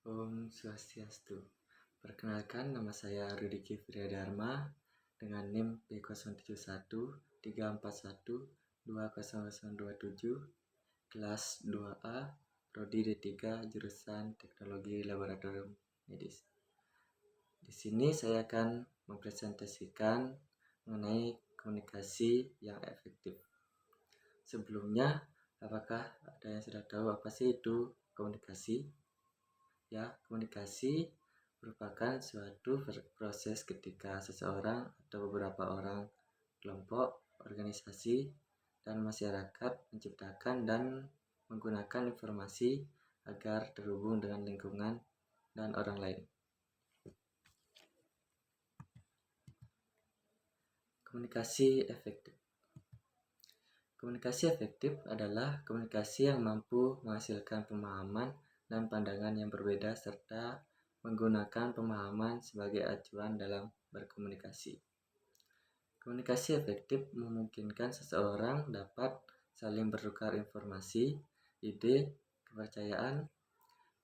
Om Swastiastu. Perkenalkan, nama saya Rudiki Priadharma dengan NIM P071341200027, kelas 2A, Prodi D3, jurusan Teknologi Laboratorium Medis. Di sini saya akan mempresentasikan mengenai komunikasi yang efektif. Sebelumnya, apakah ada yang sudah tahu apa sih itu komunikasi? Ya, komunikasi merupakan suatu proses ketika seseorang atau beberapa orang, kelompok, organisasi, dan masyarakat menciptakan dan menggunakan informasi agar terhubung dengan lingkungan dan orang lain. Komunikasi efektif. Komunikasi efektif adalah komunikasi yang mampu menghasilkan pemahaman dan pandangan yang berbeda serta menggunakan pemahaman sebagai acuan dalam berkomunikasi. Komunikasi efektif memungkinkan seseorang dapat saling bertukar informasi, ide, kepercayaan,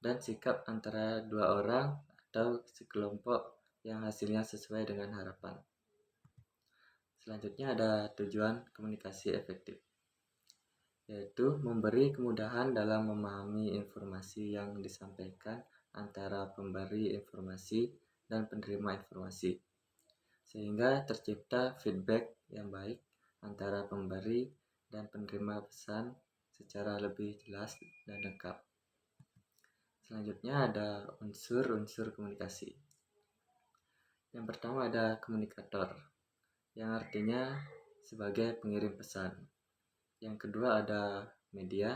dan sikap antara dua orang atau sekelompok yang hasilnya sesuai dengan harapan. Selanjutnya ada tujuan komunikasi efektif, yaitu memberi kemudahan dalam memahami informasi yang disampaikan antara pemberi informasi dan penerima informasi, sehingga tercipta feedback yang baik antara pemberi dan penerima pesan secara lebih jelas dan lengkap. Selanjutnya ada unsur-unsur komunikasi. Yang pertama ada komunikator, yang artinya sebagai pengirim pesan. Yang kedua ada media,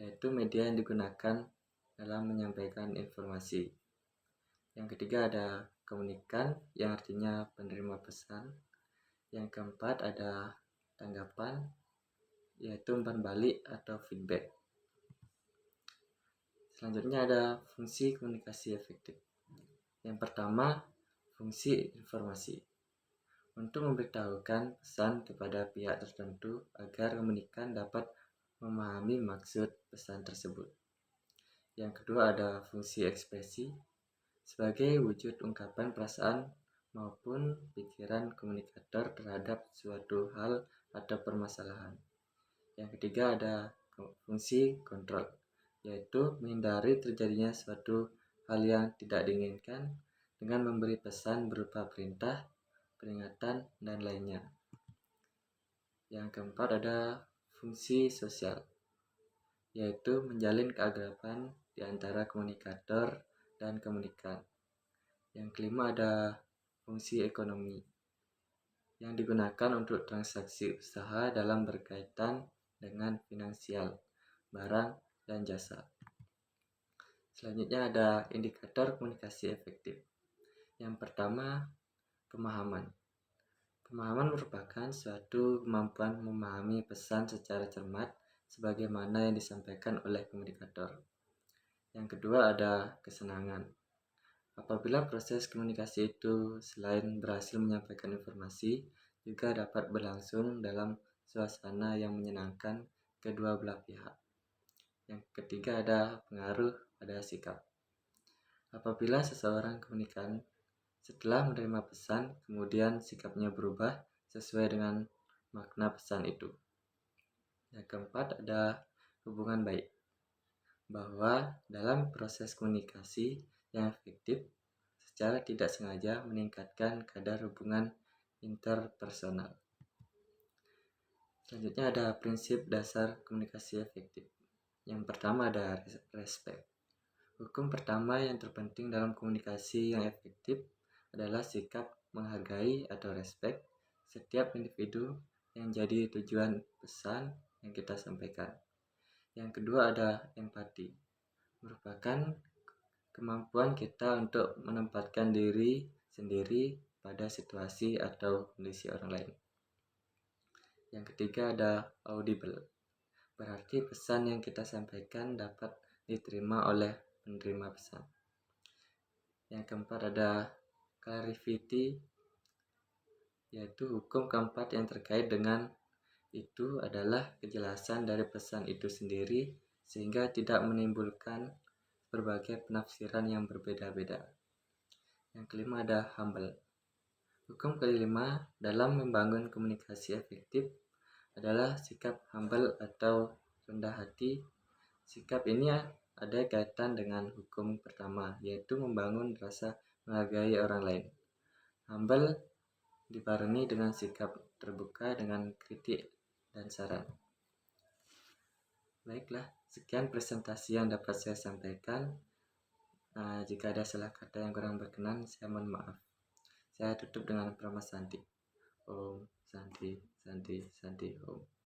yaitu media yang digunakan dalam menyampaikan informasi. Yang ketiga ada komunikan, yang artinya penerima pesan. Yang keempat ada tanggapan, yaitu umpan balik atau feedback. Selanjutnya ada fungsi komunikasi efektif. Yang pertama, fungsi informasi. Untuk memberitahukan pesan kepada pihak tertentu agar komunikan dapat memahami maksud pesan tersebut. Yang kedua ada fungsi ekspresi, sebagai wujud ungkapan perasaan maupun pikiran komunikator terhadap suatu hal atau permasalahan. Yang ketiga ada fungsi kontrol, yaitu menghindari terjadinya suatu hal yang tidak diinginkan dengan memberi pesan berupa perintah, peringatan, dan lainnya. Yang keempat ada fungsi sosial, yaitu menjalin keakraban di antara komunikator dan komunikan. Yang kelima ada fungsi ekonomi, yang digunakan untuk transaksi usaha dalam berkaitan dengan finansial, barang, dan jasa. Selanjutnya ada indikator komunikasi efektif. Yang pertama, pemahaman. Pemahaman merupakan suatu kemampuan memahami pesan secara cermat sebagaimana yang disampaikan oleh komunikator. Yang kedua ada kesenangan. Apabila proses komunikasi itu selain berhasil menyampaikan informasi, juga dapat berlangsung dalam suasana yang menyenangkan kedua belah pihak. Yang ketiga ada pengaruh pada sikap. Apabila seseorang komunikan setelah menerima pesan, kemudian sikapnya berubah sesuai dengan makna pesan itu. Yang keempat ada hubungan baik, bahwa dalam proses komunikasi yang efektif secara tidak sengaja meningkatkan kadar hubungan interpersonal. Selanjutnya ada prinsip dasar komunikasi efektif. Yang pertama ada respect. Hukum pertama yang terpenting dalam komunikasi yang efektif adalah sikap menghargai atau respect setiap individu yang jadi tujuan pesan yang kita sampaikan. Yang kedua ada empati, merupakan kemampuan kita untuk menempatkan diri sendiri pada situasi atau kondisi orang lain. Yang ketiga ada audible, berarti pesan yang kita sampaikan dapat diterima oleh penerima pesan. Yang keempat ada clarity, yaitu hukum keempat yang terkait dengan itu adalah kejelasan dari pesan itu sendiri sehingga tidak menimbulkan berbagai penafsiran yang berbeda-beda. Yang kelima ada humble. Hukum kelima dalam membangun komunikasi efektif adalah sikap humble atau rendah hati. Sikap ini ada kaitan dengan hukum pertama, yaitu membangun rasa menghargai orang lain. Humble dibarengi dengan sikap terbuka dengan kritik dan saran. Baiklah, sekian presentasi yang dapat saya sampaikan. Jika ada salah kata yang kurang berkenan, saya mohon maaf. Saya tutup dengan Prama Santi. Om Santi, Santi, Santi, Om.